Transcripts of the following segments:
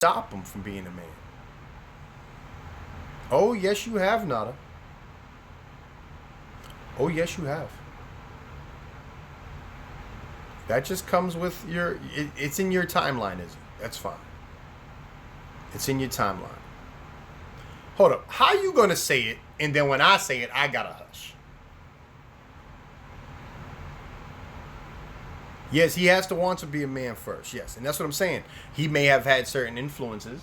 stop him from being a man. Oh, yes, you have, Nada. Oh, yes, you have. That just comes with it's in your timeline, is it? That's fine. It's in your timeline. Hold up. How you going to say it, and then when I say it, I got to hush? Yes, he has to want to be a man first. Yes, and that's what I'm saying. He may have had certain influences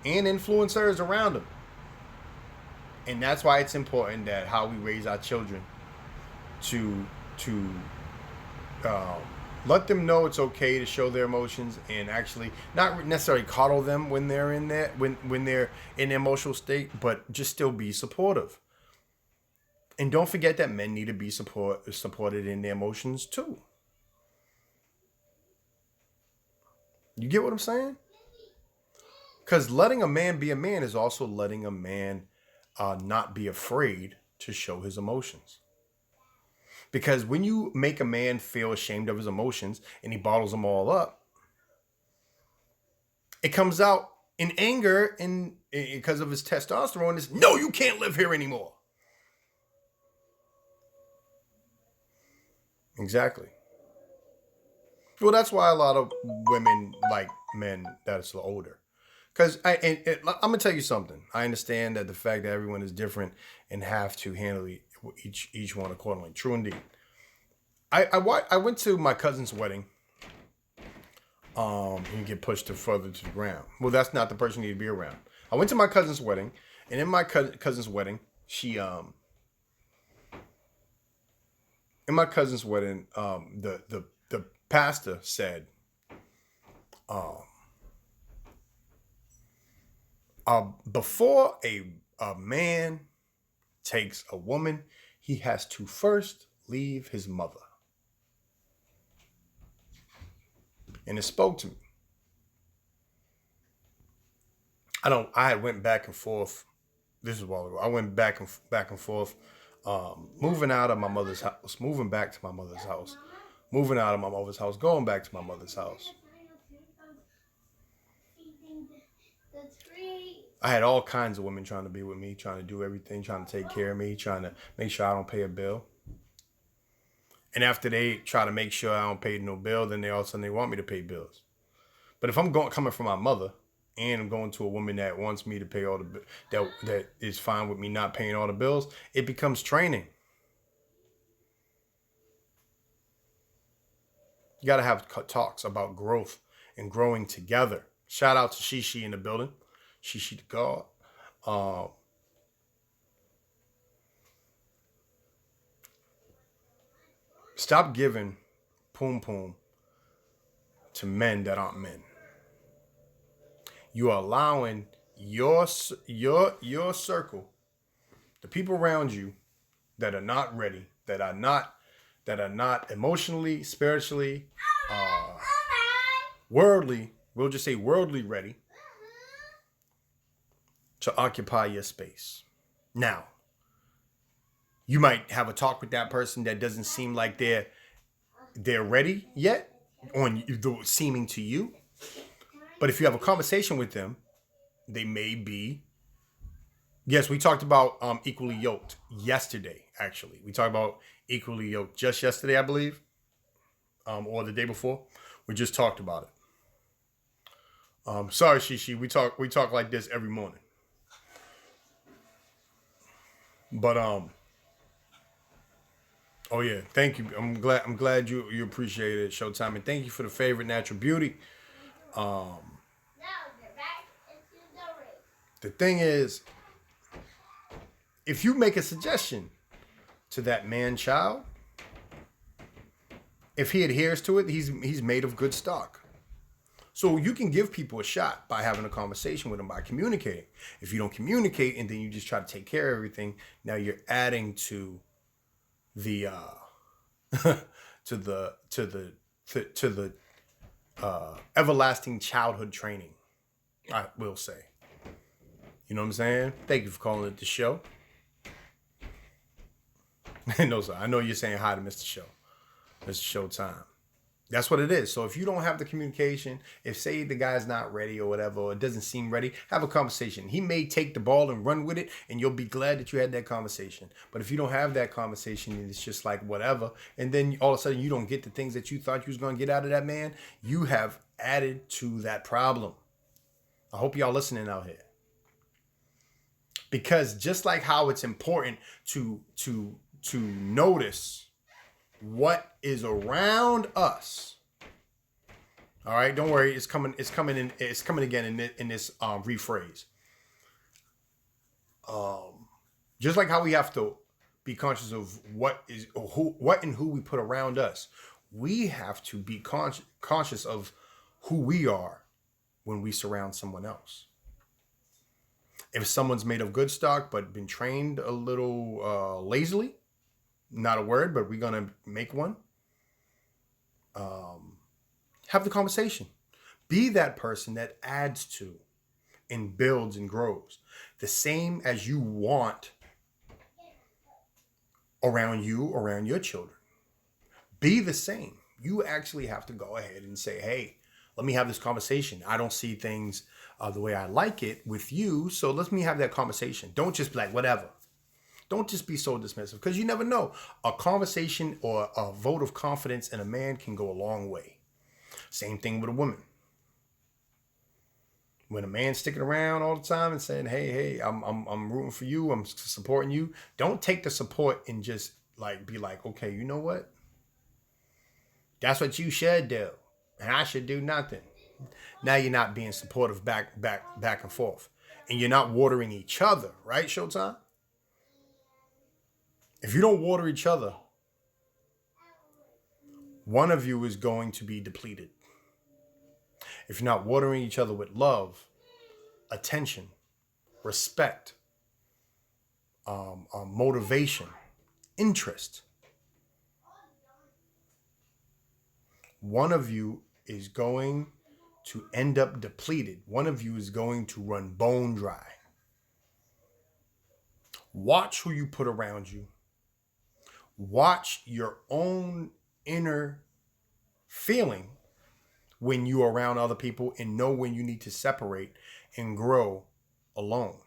and influencers around him. And that's why it's important that how we raise our children to uh, let them know it's okay to show their emotions and actually not necessarily coddle them when they're in that when they're in an emotional state, but just still be supportive. And don't forget that men need to be supported in their emotions too. You get what I'm saying? Because letting a man be a man is also letting a man not be afraid to show his emotions. Because when you make a man feel ashamed of his emotions and he bottles them all up, it comes out in anger and because of his testosterone is, no, you can't live here anymore. Exactly. Well, that's why a lot of women like men that's older. Because I'm gonna tell you something. I understand that the fact that everyone is different and have to handle each one accordingly. True indeed. I went to my cousin's wedding. And get pushed further to the ground. Well, that's not the person you need to be around. I went to my cousin's wedding, and in my cousin's wedding, in my cousin's wedding, the pastor said, before a man takes a woman, he has to first leave his mother. And it spoke to me. I had went back and forth. This is a while ago. I went back and forth, moving out of my mother's house, moving back to my mother's house, moving out of my mother's house, going back to my mother's house. I had all kinds of women trying to be with me, trying to do everything, trying to take care of me, trying to make sure I don't pay a bill. And after they try to make sure I don't pay no bill, then all of a sudden they want me to pay bills. But if I'm coming from my mother and I'm going to a woman that wants me to pay all the that is fine with me not paying all the bills, it becomes training. You got to have talks about growth and growing together. Shout out to Shishi in the building. Shishi the God. Stop giving poom poom to men that aren't men. You are allowing your circle, the people around you that are not ready, that are not emotionally, spiritually, worldly, we'll just say worldly ready, to occupy your space. Now, you might have a talk with that person that doesn't seem like they're ready yet, on seeming to you. But if you have a conversation with them, they may be. Yes, we talked about equally yoked yesterday. Actually, we talked about equally yoked just yesterday, I believe, or the day before. We just talked about it. Sorry, Shishi. We talk like this every morning. But oh yeah, thank you. I'm glad you appreciate it, Showtime, and thank you for the favorite natural beauty. The thing is, if you make a suggestion to that man child, if he adheres to it, he's made of good stock. So you can give people a shot by having a conversation with them, by communicating. If you don't communicate and then you just try to take care of everything, now you're adding to the to the everlasting childhood training, I will say. You know what I'm saying? Thank you for calling it the show. No, sir. I know you're saying hi to Mr. Show. Mr. Showtime. That's what it is. So if you don't have the communication, if say the guy's not ready or whatever, or it doesn't seem ready, have a conversation. He may take the ball and run with it, and you'll be glad that you had that conversation. But if you don't have that conversation, it's just like whatever, and then all of a sudden you don't get the things that you thought you was gonna get out of that man, you have added to that problem. I hope y'all listening out here. Because just like how it's important to notice what is around us. All right, don't worry, it's coming again in this rephrase. Just like how we have to be conscious of what and who we put around us, we have to be conscious of who we are when we surround someone else. If someone's made of good stock but been trained a little lazily, not a word, but we're gonna make one. Have the conversation. Be that person that adds to and builds and grows. The same as you want around you, around your children. Be the same. You actually have to go ahead and say, hey, let me have this conversation. I don't see things the way I like it with you, so let me have that conversation. Don't just be like, whatever. Don't just be so dismissive, because you never know. A conversation or a vote of confidence in a man can go a long way. Same thing with a woman. When a man's sticking around all the time and saying, hey, I'm rooting for you, I'm supporting you, don't take the support and just like be like, okay, you know what? That's what you should do, and I should do nothing. Now you're not being supportive back and forth, and you're not watering each other, right, Showtime? If you don't water each other, one of you is going to be depleted. If you're not watering each other with love, attention, respect, motivation, interest, one of you is going to end up depleted. One of you is going to run bone dry. Watch who you put around you. Watch your own inner feeling when you're around other people, and know when you need to separate and grow alone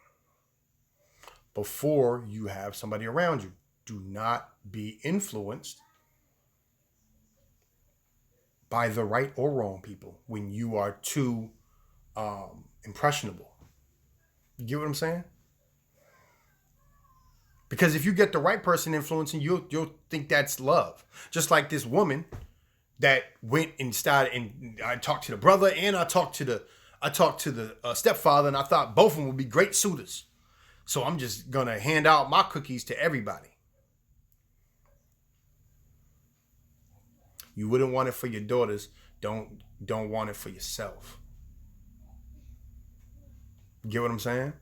before you have somebody around you. Do not be influenced by the right or wrong people when you are too impressionable. You get what I'm saying? Because if you get the right person influencing you, you'll think that's love. Just like this woman that went and started, and I talked to the brother and I talked to the stepfather, and I thought both of them would be great suitors. So I'm just gonna hand out my cookies to everybody. You wouldn't want it for your daughters. Don't want it for yourself. You get what I'm saying?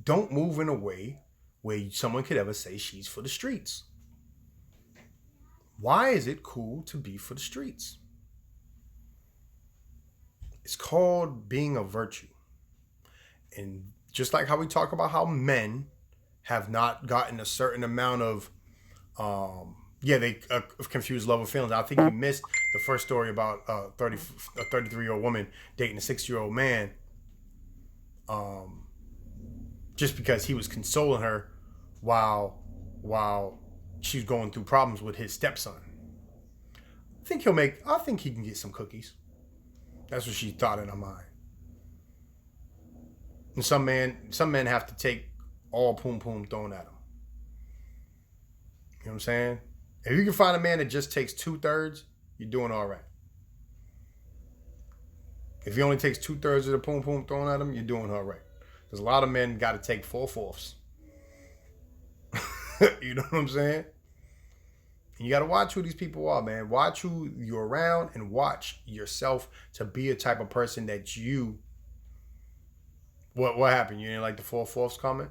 Don't move in a way where someone could ever say she's for the streets. Why is it cool to be for the streets? It's called being a virtue. And just like how we talk about how men have not gotten a certain amount of, they confuse love with feelings. I think you missed the first story about a 33-year-old woman dating a 60-year-old man, just because he was consoling her while she's going through problems with his stepson. I think he can get some cookies. That's what she thought in her mind. And some men have to take all poom poom thrown at them. You know what I'm saying? If you can find a man that just takes 2/3, you're doing all right. If he only takes 2/3 of the poom poom thrown at him, you're doing all right. Because a lot of men got to take 4/4. You know what I'm saying? And you got to watch who these people are, man. Watch who you're around, and watch yourself to be a type of person that you... What happened? You didn't like the 4/4 comment?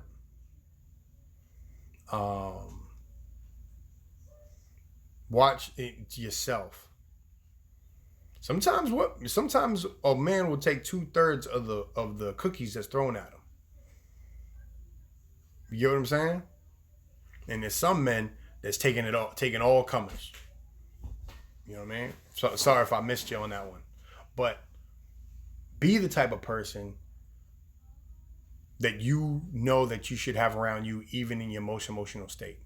Watch it yourself. Sometimes a man will take 2/3 of the cookies that's thrown at him. You get what I'm saying? And there's some men that's taking all comers. You know what I mean? So sorry if I missed you on that one, but be the type of person that you know that you should have around you, even in your most emotional state.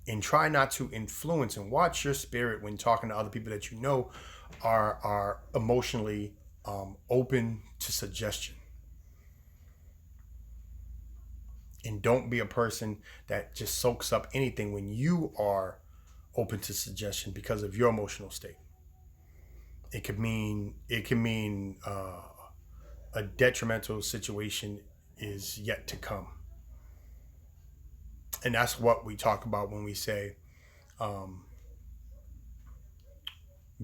And try not to influence and watch your spirit when talking to other people that you know are emotionally open to suggestion. And don't be a person that just soaks up anything when you are open to suggestion because of your emotional state. It could mean a detrimental situation is yet to come. And that's what we talk about when we say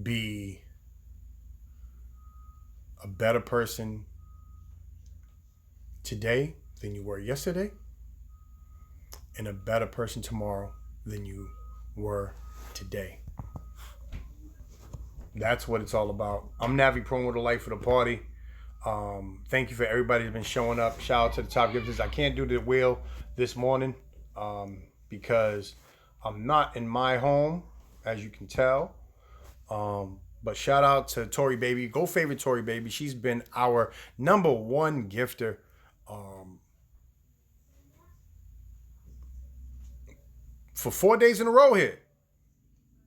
be a better person today than you were yesterday, and a better person tomorrow than you were today. That's what it's all about. I'm NaviPromo, the life of the party. Thank you for everybody who's been showing up. Shout out to the top gifters. I can't do the wheel this morning because I'm not in my home, as you can tell. But shout out to Tori Baby. Go favorite Tori Baby. She's been our number one gifter. For 4 days in a row here.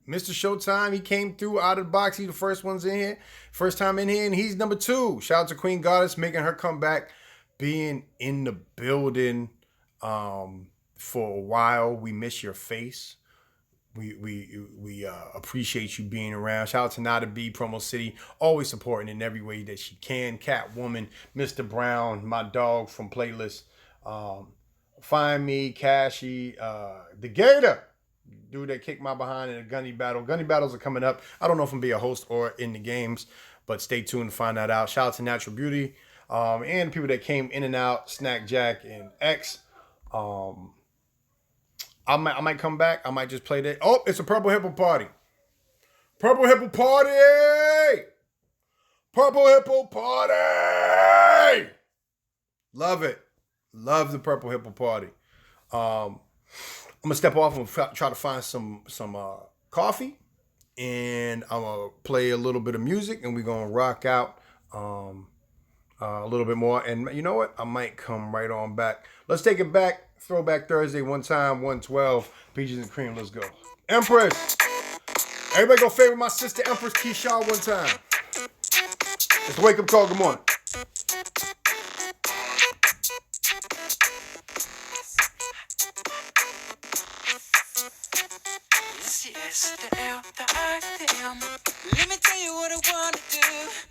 Mr. Showtime, he came through out of the box. He's the first ones in here. First time in here, and he's number 2. Shout out to Queen Goddess making her comeback, being in the building for a while. We miss your face. We appreciate you being around. Shout out to Nada B, Promo City, always supporting in every way that she can. Catwoman, Mr. Brown, my dog from Playlist. Find me, Cashy, the Gator. Dude that kicked my behind in a gunny battle. Gunny battles are coming up. I don't know if I'm going to be a host or in the games, but stay tuned to find that out. Shout out to Natural Beauty and people that came in and out, Snack Jack and X. I might come back. I might just play that. Oh, it's a Purple Hippo party. Purple Hippo party! Purple Hippo party! Love it. Love the Purple Hippo party. I'm gonna step off and try to find some coffee, and I'm gonna play a little bit of music, and we're gonna rock out a little bit more. And you know what? I might come right on back. Let's take it back. Throwback Thursday, one time, 112, peaches and cream. Let's go. Empress. Everybody go favorite my sister Empress Keyshawn one time. It's a wake up call. Good morning.